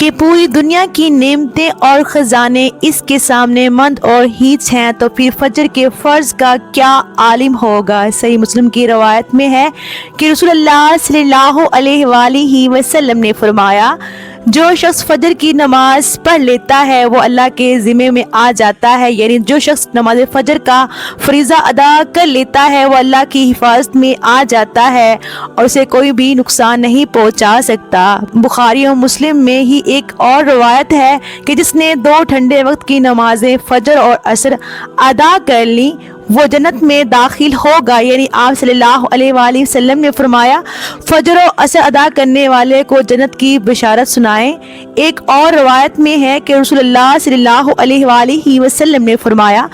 کہ پوری دنیا کی نعمتیں اور خزانے اس کے سامنے مند اور ہیچ ہیں، تو پھر فجر کے فرض کا کیا عالم ہوگا۔ صحیح مسلم کی روایت میں ہے کہ رسول اللہ صلی اللہ علیہ وآلہ وسلم نے فرمایا، جو شخص فجر کی نماز پڑھ لیتا ہے وہ اللہ کے ذمے میں آ جاتا ہے، یعنی جو شخص نماز فجر کا فریضہ ادا کر لیتا ہے وہ اللہ کی حفاظت میں آ جاتا ہے اور اسے کوئی بھی نقصان نہیں پہنچا سکتا۔ بخاری اور مسلم میں ہی ایک اور روایت ہے کہ جس نے 2 ٹھنڈے وقت کی نمازیں فجر اور عصر ادا کر لی وہ جنت میں داخل ہوگا، یعنی آپ صلی اللہ علیہ وآلہ وسلم نے فرمایا فجر و عصر ادا کرنے والے کو جنت کی بشارت سنائیں۔ ایک اور روایت میں ہے کہ رسول اللہ صلی اللہ علیہ وآلہ وسلم نے فرمایا،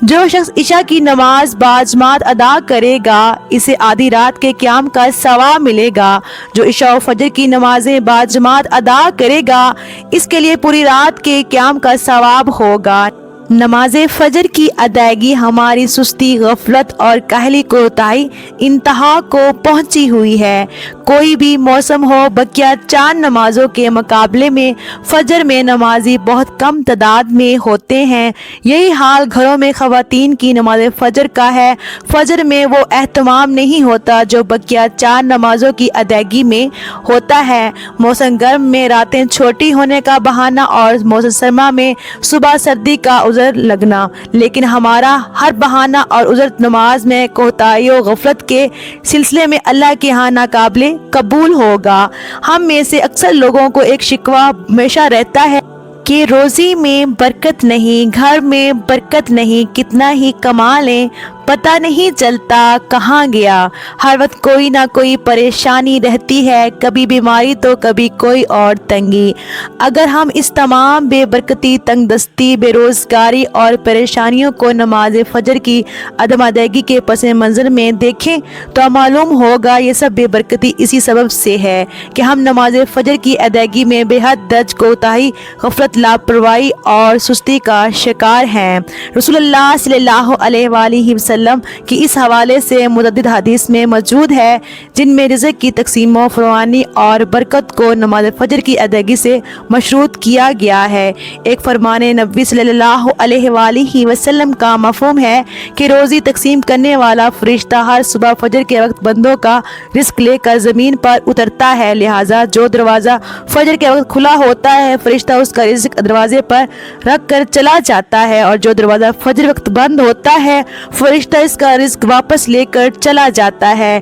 جو شخص عشاء کی نماز باجماعت ادا کرے گا اسے آدھی رات کے قیام کا ثواب ملے گا، جو عشاء و فجر کی نمازیں باجماعت ادا کرے گا اس کے لیے پوری رات کے قیام کا ثواب ہوگا۔ نماز فجر کی ادائیگی ہماری سستی، غفلت اور کاہلی کوتاہی انتہا کو پہنچی ہوئی ہے۔ کوئی بھی موسم ہو، بقیہ 4 نمازوں کے مقابلے میں فجر میں نمازی بہت کم تعداد میں ہوتے ہیں۔ یہی حال گھروں میں خواتین کی نماز فجر کا ہے۔ فجر میں وہ اہتمام نہیں ہوتا جو بقیہ 4 نمازوں کی ادائیگی میں ہوتا ہے۔ موسم گرم میں راتیں چھوٹی ہونے کا بہانہ اور موسم سرما میں صبح سردی کا عذر لگنا، لیکن ہمارا ہر بہانہ اور عذر نماز میں کوتاہی و غفلت کے سلسلے میں اللہ کے ہاں ناقابل قبول ہوگا۔ ہم میں سے اکثر لوگوں کو ایک شکوہ ہمیشہ رہتا ہے کہ روزی میں برکت نہیں، گھر میں برکت نہیں، کتنا ہی کما لیں پتہ نہیں چلتا کہاں گیا۔ ہر وقت کوئی نہ کوئی پریشانی رہتی ہے، کبھی بیماری تو کبھی کوئی اور تنگی۔ اگر ہم اس تمام بے برکتی، تنگ دستی، بے روزگاری اور پریشانیوں کو نماز فجر کی عدم ادائیگی کے پس منظر میں دیکھیں تو معلوم ہوگا یہ سب بے برکتی اسی سبب سے ہے کہ ہم نماز فجر کی ادائیگی میں بے حد درج کوتاہی، غفلت، لاپرواہی اور سستی کا شکار ہیں۔ رسول اللہ صلی اللہ علیہ وآلہ وسلم کی اس حوالے سے متعدد حدیث میں موجود ہے جن میں رزق کی تقسیم و فراوانی اور برکت کو نماز فجر کی ادائیگی سے مشروط کیا گیا ہے۔ ایک فرمان نبوی صلی اللہ علیہ وآلہ وسلم کا مفہوم ہے کہ روزی تقسیم کرنے والا فرشتہ ہر صبح فجر کے وقت بندوں کا رزق لے کر زمین پر اترتا ہے، لہٰذا جو دروازہ فجر کے وقت کھلا ہوتا ہے فرشتہ اس کا رزق دروازے پر رکھ کر چلا جاتا ہے، اور جو دروازہ فجر وقت بند ہوتا ہے فرشتہ اس کا رزق واپس لے کر چلا جاتا ہے۔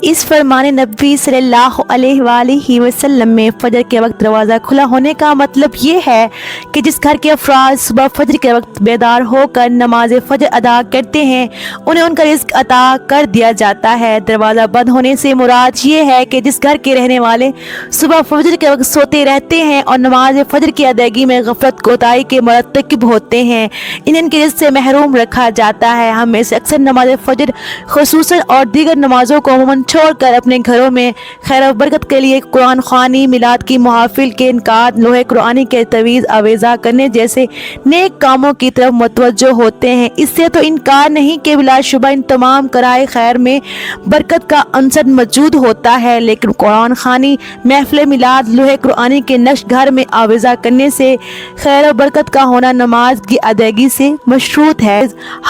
اس فرمان نبوی صلی اللہ علیہ وآلہ وسلم میں فجر کے وقت دروازہ کھلا ہونے کا مطلب یہ ہے کہ جس گھر کے افراد صبح فجر کے وقت بیدار ہو کر نماز فجر ادا کرتے ہیں انہیں ان کا رزق عطا کر دیا جاتا ہے۔ دروازہ بند ہونے سے مراد یہ ہے کہ جس گھر کے رہنے والے صبح فجر کے وقت سوتے رہتے ہیں اور نماز فجر کی ادائیگی میں غفلت کوتاہی کے مرتکب ہوتے ہیں انہیں ان کے رزق سے محروم رکھا جاتا ہے۔ ہم میں سے اکثر نماز فجر خصوصاً اور دیگر نمازوں کو عموماً چھوڑ کر اپنے گھروں میں خیر و برکت کے لیے قرآن خوانی، میلاد کی محافل کے انعقاد، لوح قرآنی کے تجویز آویزاں کرنے جیسے نیک کاموں کی طرف متوجہ ہوتے ہیں۔ اس سے تو انکار نہیں کہ بلا شبہ ان تمام کرائے خیر میں برکت کا عنصر موجود ہوتا ہے، لیکن قرآن خوانی، محفل میلاد، لوح قرآنی کے نقش گھر میں آویزاں کرنے سے خیر و برکت کا ہونا نماز کی ادائیگی سے مشروط ہے۔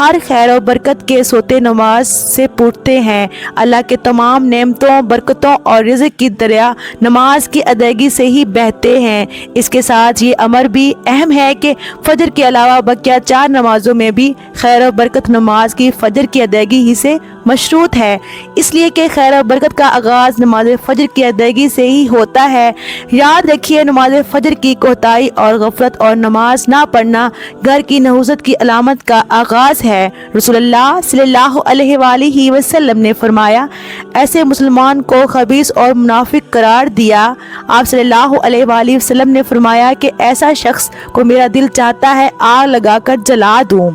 ہر خیر و برکت کے سوتے نماز سے پوچھتے ہیں۔ اللہ کے تمام نعمتوں، برکتوں اور رزق کی دریا نماز کی ادائیگی سے ہی بہتے ہیں۔ اس کے ساتھ یہ امر بھی اہم ہے کہ فجر کے علاوہ بقیہ 4 نمازوں میں بھی خیر و برکت نماز کی فجر کی ادائیگی ہی سے مشروط ہے، اس لیے کہ خیر و برکت کا آغاز نماز فجر کی ادائیگی سے ہی ہوتا ہے۔ یاد رکھیے نماز فجر کی کوتاہی اور غفلت اور نماز نہ پڑھنا گھر کی نحوست کی علامت کا آغاز ہے۔ رسول اللہ صلی اللہ علیہ وآلہ وسلم نے فرمایا، ایسے مسلمان کو خبیث اور منافق قرار دیا۔ آپ صلی اللہ علیہ وآلہ وسلم نے فرمایا کہ ایسا شخص کو میرا دل چاہتا ہے آگ لگا کر جلا دوں۔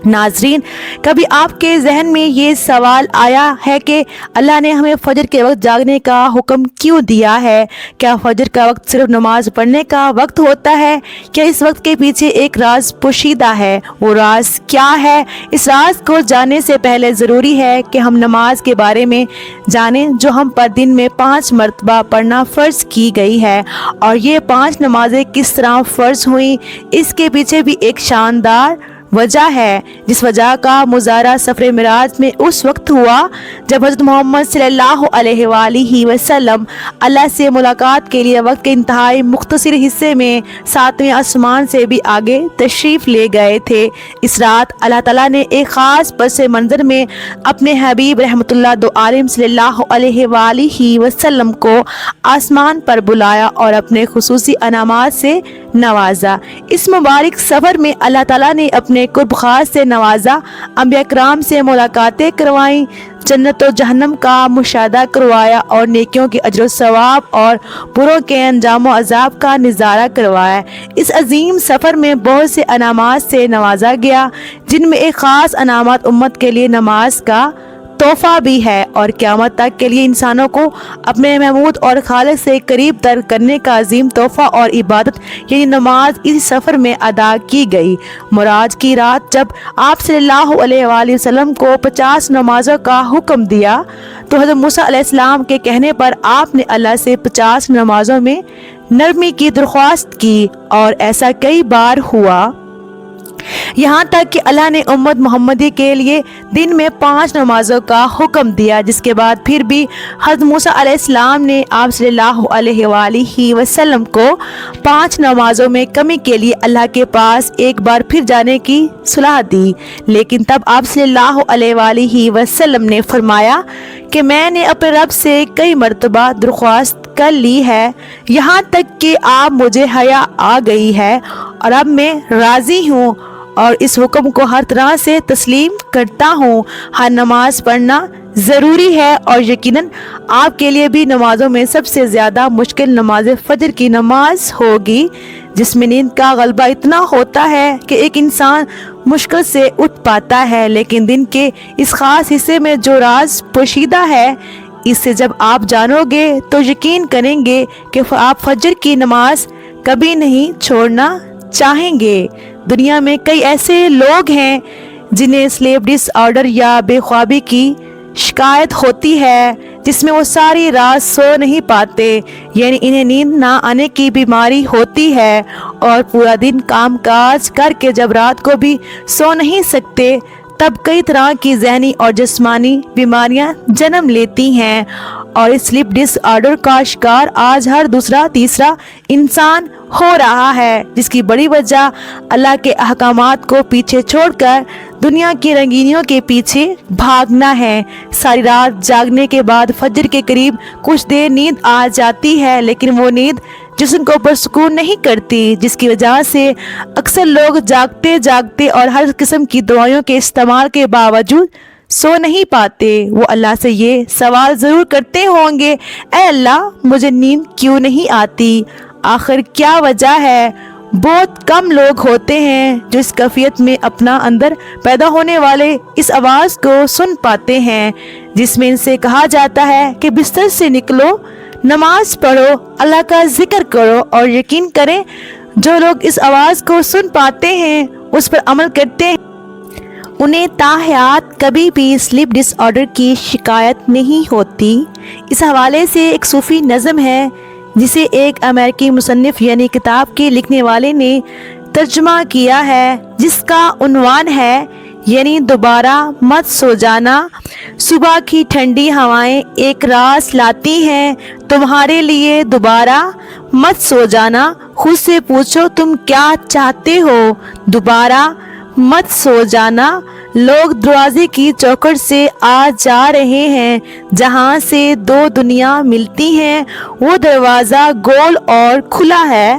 ناظرین، کبھی آپ کے ذہن میں یہ سوال آیا ہے کہ اللہ نے ہمیں فجر کے وقت جاگنے کا حکم کیوں دیا ہے؟ کیا فجر کا وقت صرف نماز پڑھنے کا وقت ہوتا ہے؟ کیا اس وقت کے پیچھے ایک راز پوشیدہ ہے؟ وہ راز کیا ہے؟ اس راز کو جاننے سے پہلے ضروری ہے کہ ہم نماز کے بارے میں جانیں، جو ہم پر دن میں 5 مرتبہ پڑھنا فرض کی گئی ہے، اور یہ 5 نمازیں کس طرح فرض ہوئیں۔ اس کے پیچھے بھی ایک شاندار وجہ ہے، جس وجہ کا مظاہرہ سفر معراج میں اس وقت ہوا جب حضرت محمد صلی اللہ علیہ وآلہ وسلم اللہ سے ملاقات کے لیے وقت کے انتہائی مختصر حصے میں 7ویں آسمان سے بھی آگے تشریف لے گئے تھے۔ اس رات اللہ تعالیٰ نے ایک خاص پس منظر میں اپنے حبیب رحمت اللہ دو عالم صلی اللہ علیہ وآلہ وسلم کو آسمان پر بلایا اور اپنے خصوصی انعامات سے نوازا۔ اس مبارک سفر میں اللہ تعالیٰ نے اپنے قرب خاص سے نوازا، انبیاء کرام سے ملاقاتیں کروائیں، جنت و جہنم کا مشاہدہ کروایا، اور نیکیوں کے اجر و ثواب اور بروں کے انجام و عذاب کا نظارہ کروایا۔ اس عظیم سفر میں بہت سے انعامات سے نوازا گیا، جن میں ایک خاص انعامات امت کے لیے نماز کا تحفہ بھی ہے، اور قیامت تک کے لیے انسانوں کو اپنے محمود اور خالق سے قریب تر کرنے کا عظیم تحفہ اور عبادت یعنی نماز اس سفر میں ادا کی گئی۔ معراج کی رات جب آپ صلی اللہ علیہ وآلہ وسلم کو 50 نمازوں کا حکم دیا تو حضرت موسیٰ علیہ السلام کے کہنے پر آپ نے اللہ سے 50 نمازوں میں نرمی کی درخواست کی، اور ایسا کئی بار ہوا، یہاں تک کہ اللہ نے امت محمدی کے لیے دن میں 5 نمازوں کا حکم دیا، جس کے بعد پھر بھی حضرت موسیٰ علیہ السلام نے آپ صلی اللہ علیہ وآلہ وسلم کو 5 نمازوں میں کمی کے لیے اللہ کے پاس ایک بار پھر جانے کی صلاح دی، لیکن تب آپ صلی اللہ علیہ وآلہ وسلم نے فرمایا کہ میں نے اپنے رب سے کئی مرتبہ درخواست کر لی ہے، یہاں تک کہ آپ مجھے حیا آ گئی ہے، اور اب میں راضی ہوں اور اس حکم کو ہر طرح سے تسلیم کرتا ہوں۔ ہر نماز پڑھنا ضروری ہے، اور یقیناً آپ کے لیے بھی نمازوں میں سب سے زیادہ مشکل نماز فجر کی نماز ہوگی، جس میں نیند کا غلبہ اتنا ہوتا ہے کہ ایک انسان مشکل سے اٹھ پاتا ہے، لیکن دن کے اس خاص حصے میں جو راز پوشیدہ ہے، اس سے جب آپ جانو گے تو یقین کریں گے کہ آپ فجر کی نماز کبھی نہیں چھوڑنا چاہیں گے۔ دنیا میں کئی ایسے لوگ ہیں جنہیں سلیپ ڈس آرڈر یا بے خوابی کی شکایت ہوتی ہے، جس میں وہ ساری رات سو نہیں پاتے، یعنی انہیں نیند نہ آنے کی بیماری ہوتی ہے، اور پورا دن کام کاج کر کے جب رات کو بھی سو نہیں سکتے، تب کئی طرح کی ذہنی اور جسمانی بیماریاں جنم لیتی ہیں، اور اس سلیپ ڈس آرڈر کا شکار آج ہر دوسرا تیسرا انسان ہو رہا ہے، جس کی بڑی وجہ اللہ کے احکامات کو پیچھے چھوڑ کر دنیا کی رنگینیوں کے پیچھے بھاگنا ہے۔ ساری رات جاگنے کے بعد فجر کے قریب کچھ دیر نیند آ جاتی ہے، لیکن وہ نیند جسم کو پرسکون نہیں کرتی، جس کی وجہ سے اکثر لوگ جاگتے جاگتے اور ہر قسم کی دوائیوں کے استعمال کے باوجود سو نہیں پاتے۔ وہ اللہ سے یہ سوال ضرور کرتے ہوں گے، اے اللہ مجھے نیند کیوں نہیں آتی؟ آخر کیا وجہ ہے؟ بہت کم لوگ ہوتے ہیں جو اس کیفیت میں اپنا اندر پیدا ہونے والے اس آواز کو سن پاتے ہیں، جس میں ان سے کہا جاتا ہے کہ بستر سے نکلو، نماز پڑھو، اللہ کا ذکر کرو، اور یقین کریں جو لوگ اس آواز کو سن پاتے ہیں، اس پر عمل کرتے ہیں، انہیں تاحیات کبھی بھی سلیپ ڈس آرڈر کی شکایت نہیں ہوتی۔ اس حوالے سے ایک صوفی نظم ہے جسے ایک امریکی مصنف یعنی کتاب کے لکھنے والے نے ترجمہ کیا ہے، جس کا عنوان ہے یعنی دوبارہ مت سو جانا۔ صبح کی ٹھنڈی ہوائیں ایک راس لاتی ہیں تمہارے لیے، دوبارہ مت سو جانا، خود سے پوچھو تم کیا چاہتے ہو، دوبارہ مت سو جانا۔ لوگ دروازے کی چوکھٹ سے آ جا رہے ہیں جہاں سے 2 دنیا ملتی ہیں، وہ دروازہ گول اور کھلا ہے،